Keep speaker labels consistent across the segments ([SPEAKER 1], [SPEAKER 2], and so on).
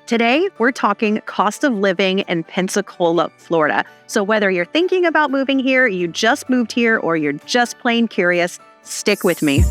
[SPEAKER 1] Today, we're talking cost of living in Pensacola, Florida. So whether you're thinking about moving here, you just moved here, or you're just plain curious, stick with me.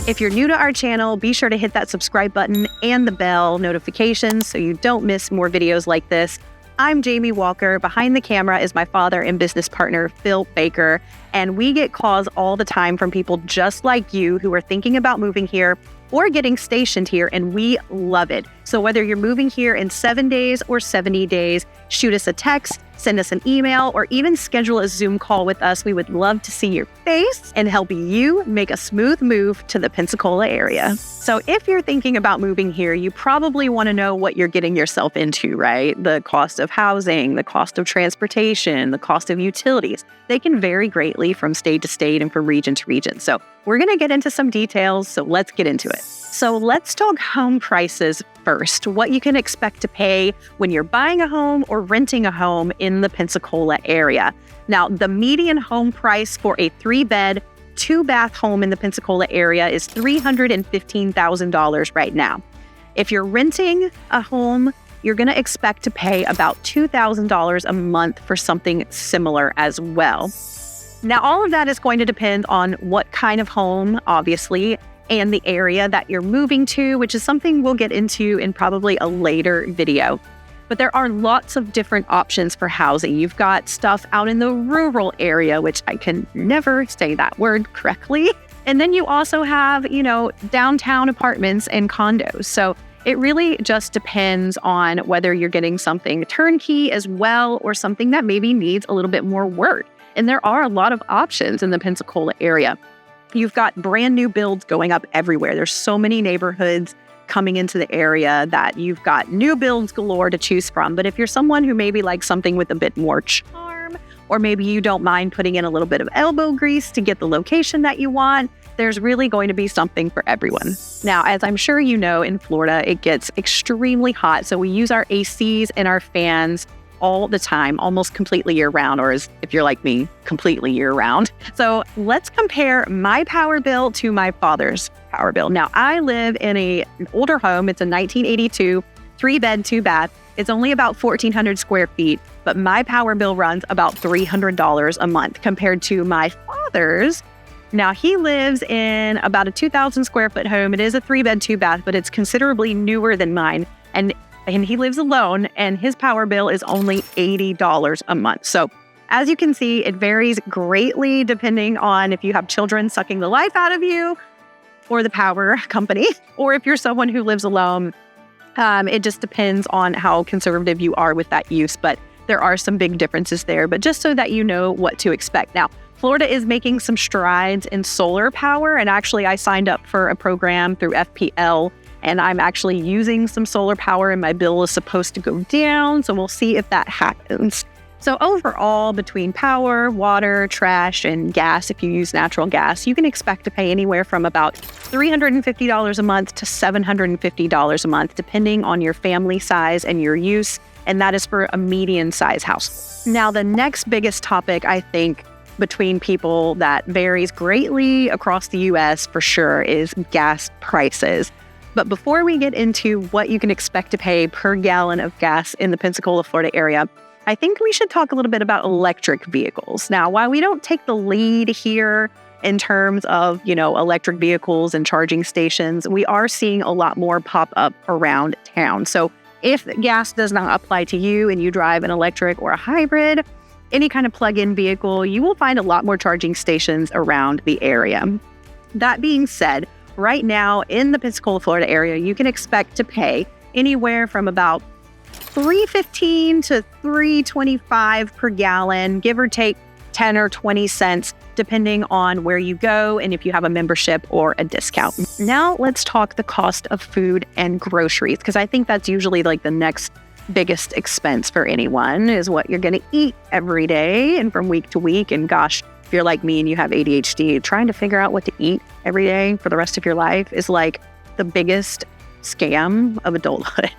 [SPEAKER 1] If you're new to our channel, be sure to hit that subscribe button and the bell notifications so you don't miss more videos like this. I'm Jamie Walker. Behind the camera is my father and business partner, Phil Baker, and we get calls all the time from people just like you who are thinking about moving here or getting stationed here, and we love it. So whether you're moving here in 7 days or 70 days, shoot us a text, send us an email, or even schedule a Zoom call with us. We would love to see your face and help you make a smooth move to the Pensacola area. So if you're thinking about moving here, you probably want to know what you're getting yourself into, right? The cost of housing, the cost of transportation, the cost of utilities. They can vary greatly from state to state and from region to region. So we're going to get into some details, so let's get into it. So let's talk home prices first, what you can expect to pay when you're buying a home or renting a home in the Pensacola area. Now, the median home price for a 3-bed, 2-bath home in the Pensacola area is $315,000 right now. If you're renting a home, you're going to expect to pay about $2,000 a month for something similar as well. Now, all of that is going to depend on what kind of home, obviously, and the area that you're moving to, which is something we'll get into in probably a later video. But there are lots of different options for housing. You've got stuff out in the rural area, which I can never say that word correctly. And then you also have, downtown apartments and condos. So it really just depends on whether you're getting something turnkey as well or something that maybe needs a little bit more work. And there are a lot of options in the Pensacola area. You've got brand new builds going up everywhere. There's so many neighborhoods coming into the area that you've got new builds galore to choose from. But if you're someone who maybe likes something with a bit more charm, or maybe you don't mind putting in a little bit of elbow grease to get the location that you want, there's really going to be something for everyone. Now, as I'm sure you know, in Florida, it gets extremely hot. So we use our ACs and our fans all the time, almost completely year-round, or as if you're like me, completely year-round. So let's compare my power bill to my father's power bill. Now, I live in an older home. It's a 1982, 3-bed, 2-bath. It's only about 1,400 square feet, but my power bill runs about $300 a month compared to my father's. Now, he lives in about a 2,000 square foot home. It is a 3-bed, 2-bath, but it's considerably newer than mine. And he lives alone, and his power bill is only $80 a month. So as you can see, it varies greatly depending on if you have children sucking the life out of you or the power company, or if you're someone who lives alone. It just depends on how conservative you are with that use, but there are some big differences there. But just so that you know what to expect. Now, Florida is making some strides in solar power, and actually I signed up for a program through FPL, and I'm actually using some solar power, and my bill is supposed to go down. So we'll see if that happens. So overall, between power, water, trash, and gas, if you use natural gas, you can expect to pay anywhere from about $350 a month to $750 a month, depending on your family size and your use. And that is for a median size house. Now, the next biggest topic, I think, between people that varies greatly across the US for sure is gas prices. But before we get into what you can expect to pay per gallon of gas in the Pensacola, Florida area, I think we should talk a little bit about electric vehicles. Now, while we don't take the lead here in terms of, electric vehicles and charging stations, we are seeing a lot more pop up around town. So if gas does not apply to you and you drive an electric or a hybrid, any kind of plug-in vehicle, you will find a lot more charging stations around the area. That being said, right now in the Pensacola, Florida area, you can expect to pay anywhere from about $3.15 to $3.25 per gallon, give or take 10 or 20 cents, depending on where you go and if you have a membership or a discount. Now let's talk the cost of food and groceries, because I think that's usually like the next biggest expense for anyone is what you're going to eat every day and from week to week. And gosh, if you're like me and you have ADHD, trying to figure out what to eat every day for the rest of your life is like the biggest scam of adulthood.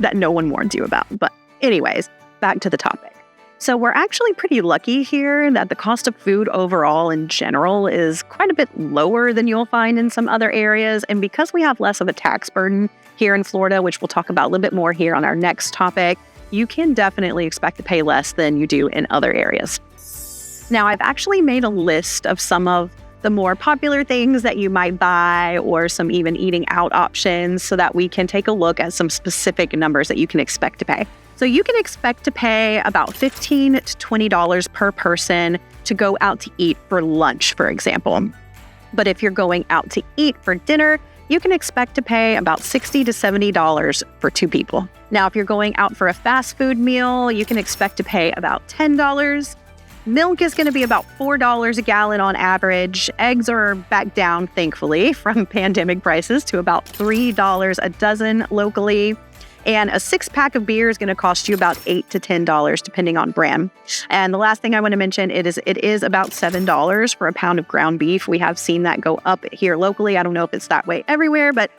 [SPEAKER 1] that no one warns you about. But anyways, back to the topic. So we're actually pretty lucky here that the cost of food overall in general is quite a bit lower than you'll find in some other areas. And because we have less of a tax burden here in Florida, which we'll talk about a little bit more here on our next topic, you can definitely expect to pay less than you do in other areas. Now, I've actually made a list of some of the more popular things that you might buy or some even eating out options so that we can take a look at some specific numbers that you can expect to pay. So you can expect to pay about $15 to $20 per person to go out to eat for lunch, for example. But if you're going out to eat for dinner, you can expect to pay about $60 to $70 for 2 people. Now, if you're going out for a fast food meal, you can expect to pay about $10. Milk is going to be about $4 a gallon on average. Eggs are back down, thankfully, from pandemic prices to about $3 a dozen locally. And a 6-pack of beer is going to cost you about $8 to $10, depending on brand. And the last thing I want to mention, it is about $7 for a pound of ground beef. We have seen that go up here locally. I don't know if it's that way everywhere, but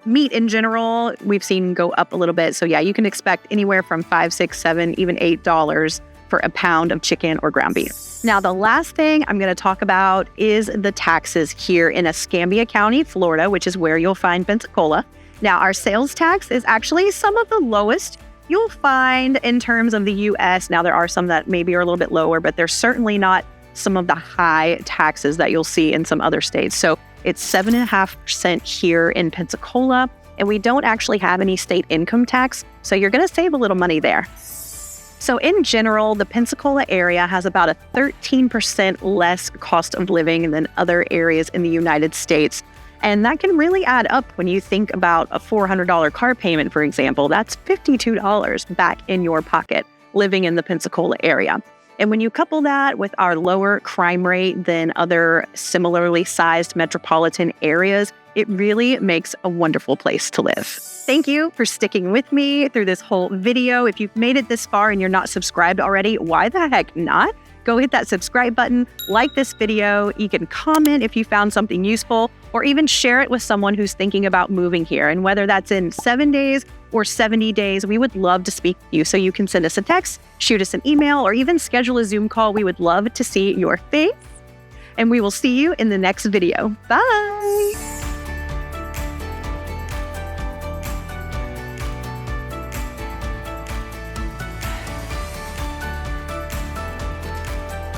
[SPEAKER 1] meat in general, we've seen go up a little bit. So yeah, you can expect anywhere from $5, $6, $7, even $8 for a pound of chicken or ground beef. Now, the last thing I'm going to talk about is the taxes here in Escambia County, Florida, which is where you'll find Pensacola. Now, our sales tax is actually some of the lowest you'll find in terms of the U.S. Now, there are some that maybe are a little bit lower, but they're certainly not some of the high taxes that you'll see in some other states. So it's 7.5% here in Pensacola, and we don't actually have any state income tax. So you're going to save a little money there. So in general, the Pensacola area has about a 13% less cost of living than other areas in the United States. And that can really add up when you think about a $400 car payment, for example. That's $52 back in your pocket living in the Pensacola area. And when you couple that with our lower crime rate than other similarly sized metropolitan areas, it really makes a wonderful place to live. Thank you for sticking with me through this whole video. If you've made it this far and you're not subscribed already, why the heck not? Go hit that subscribe button, like this video. You can comment if you found something useful, or even share it with someone who's thinking about moving here. And whether that's in 7 days or 70 days, we would love to speak to you. So you can send us a text, shoot us an email, or even schedule a Zoom call. We would love to see your face. And we will see you in the next video. Bye.